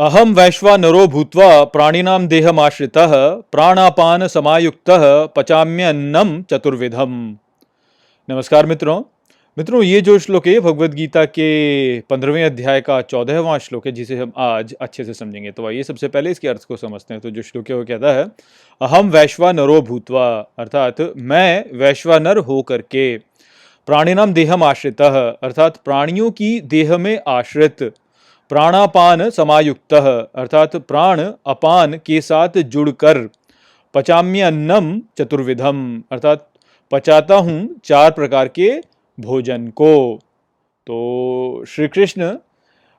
अहम वैश्वानरो भूत्वा प्राणिनां देहमाश्रितः प्राणापान समायुक्तः पचाम्यन्नम चतुर्विधम। नमस्कार मित्रों, ये जो श्लोक है भगवद गीता के 15वें अध्याय का 14वां श्लोक है, जिसे हम आज अच्छे से समझेंगे। तो आइए सबसे पहले इसके अर्थ को समझते हैं। तो जो श्लोक है वो कहता है, अहम वैश्वानरो भूत्वा, अर्थात मैं वैश्वानर हो करके, प्राणिनाम देहम आश्रितः, अर्थात प्राणियों की देह में आश्रित, प्राणापान समायुक्तः, अर्थात प्राण अपान के साथ जुड़कर, पचाम्य अन्नम चतुर्विधम, अर्थात पचाता हूँ चार प्रकार के भोजन को। तो श्री कृष्ण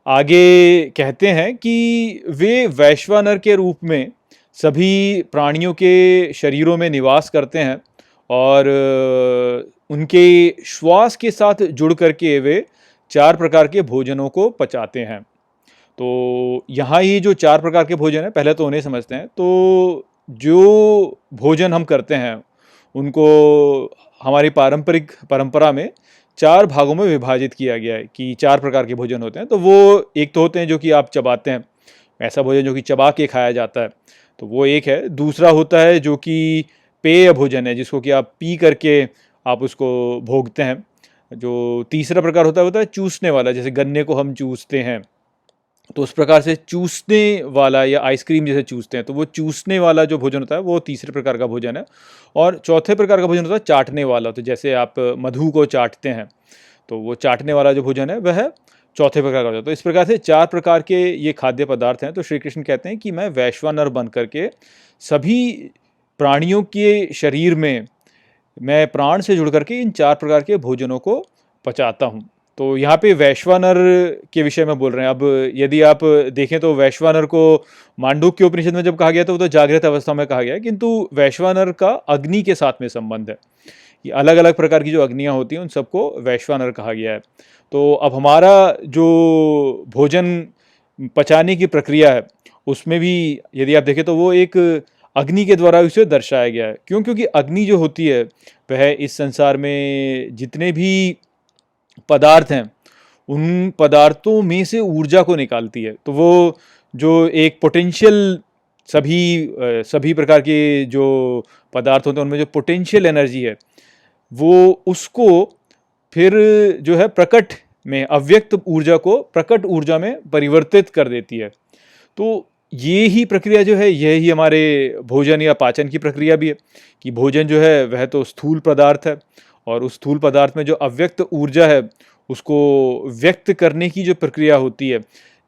आगे कहते हैं कि वे वैश्वानर के रूप में सभी प्राणियों के शरीरों में निवास करते हैं और उनके श्वास के साथ जुड़ करके वे चार प्रकार के भोजनों को पचाते हैं। तो यहाँ ये जो चार प्रकार के भोजन है, पहले तो उन्हें समझते हैं। तो जो भोजन हम करते हैं उनको हमारी पारंपरिक परंपरा में चार भागों में विभाजित किया गया है कि चार प्रकार के भोजन होते हैं। तो वो एक तो होते हैं जो कि आप चबाते हैं, ऐसा भोजन जो कि चबा के खाया जाता है, तो वो एक है। दूसरा होता है जो कि पेय भोजन है, जिसको कि आप पी करके आप उसको भोगते हैं। जो तीसरा प्रकार होता है चूसने वाला, जैसे गन्ने को हम चूसते हैं, तो उस प्रकार से चूसने वाला, या आइसक्रीम जैसे चूसते हैं, तो वो चूसने वाला जो भोजन होता है वो तीसरे प्रकार का भोजन है। और चौथे प्रकार का भोजन होता है चाटने वाला। तो जैसे आप मधु को चाटते हैं, तो वो चाटने वाला जो भोजन है वह चौथे प्रकार का होता है। तो इस प्रकार से चार प्रकार के ये खाद्य पदार्थ हैं। तो श्री कृष्ण कहते हैं कि मैं वैश्वानर बन करके सभी प्राणियों के शरीर में मैं प्राण से जुड़ करके इन चार प्रकार के भोजनों को पचाता हूँ। तो यहाँ पे वैश्वानर के विषय में बोल रहे हैं। अब यदि आप देखें तो वैश्वानर को मांडूक्य उपनिषद में जब कहा गया तो जागृत अवस्था में कहा गया है, किंतु वैश्वानर का अग्नि के साथ में संबंध है। ये अलग अलग प्रकार की जो अग्नियाँ होती हैं उन सबको वैश्वानर कहा गया है। तो अब हमारा जो भोजन पचाने की प्रक्रिया है उसमें भी यदि आप देखें तो वो एक अग्नि के द्वारा उसे दर्शाया गया है। क्यों? क्योंकि अग्नि जो होती है वह इस संसार में जितने भी पदार्थ हैं उन पदार्थों में से ऊर्जा को निकालती है। तो वो जो एक पोटेंशियल, सभी प्रकार के जो पदार्थ होते हैं उनमें जो पोटेंशियल एनर्जी है वो उसको फिर जो है प्रकट में, अव्यक्त ऊर्जा को प्रकट ऊर्जा में परिवर्तित कर देती है। तो ये ही प्रक्रिया जो है, यह ही हमारे भोजन या पाचन की प्रक्रिया भी है कि भोजन जो है वह तो स्थूल पदार्थ है, और उस स्थूल पदार्थ में जो अव्यक्त ऊर्जा है उसको व्यक्त करने की जो प्रक्रिया होती है,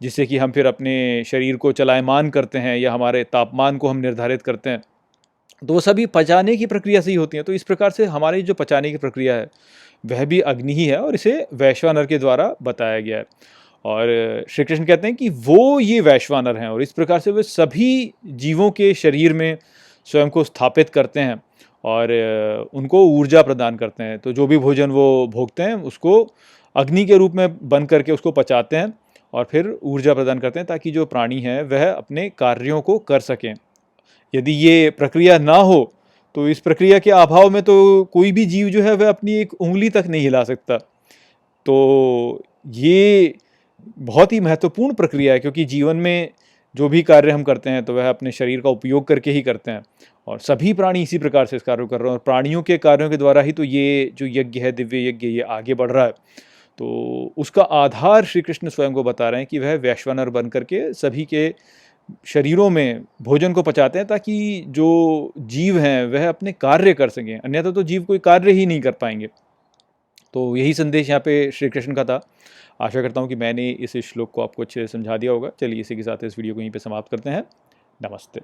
जिससे कि हम फिर अपने शरीर को चलायमान करते हैं या हमारे तापमान को हम निर्धारित करते हैं, तो वो सभी पचाने की प्रक्रिया से ही होती हैं। तो इस प्रकार से हमारी जो पचाने की प्रक्रिया है वह भी अग्नि ही है, और इसे वैश्वानर के द्वारा बताया गया है। और श्री कृष्ण कहते हैं कि वो ये वैश्वानर हैं, और इस प्रकार से वे सभी जीवों के शरीर में स्वयं को स्थापित करते हैं और उनको ऊर्जा प्रदान करते हैं। तो जो भी भोजन वो भोगते हैं उसको अग्नि के रूप में बन करके उसको पचाते हैं और फिर ऊर्जा प्रदान करते हैं, ताकि जो प्राणी हैं वह अपने कार्यों को कर सकें। यदि ये प्रक्रिया ना हो तो इस प्रक्रिया के अभाव में तो कोई भी जीव जो है वह अपनी एक उंगली तक नहीं हिला सकता। तो ये बहुत ही महत्वपूर्ण प्रक्रिया है, क्योंकि जीवन में जो भी कार्य हम करते हैं तो वह अपने शरीर का उपयोग करके ही करते हैं, और सभी प्राणी इसी प्रकार से इस कार्य को कर रहे हैं। और प्राणियों के कार्यों के द्वारा ही तो ये जो यज्ञ है, दिव्य यज्ञ, ये आगे बढ़ रहा है। तो उसका आधार श्री कृष्ण स्वयं को बता रहे हैं कि वह वैश्वानर बन करके सभी के शरीरों में भोजन को पचाते हैं, ताकि जो जीव हैं वह अपने कार्य कर सकें, अन्यथा तो जीव कोई कार्य ही नहीं कर पाएंगे। तो यही संदेश यहाँ पे श्री कृष्ण का था। आशा करता हूँ कि मैंने इस श्लोक को आपको अच्छे से समझा दिया होगा। चलिए इसी के साथ इस वीडियो को यहीं पे समाप्त करते हैं। नमस्ते।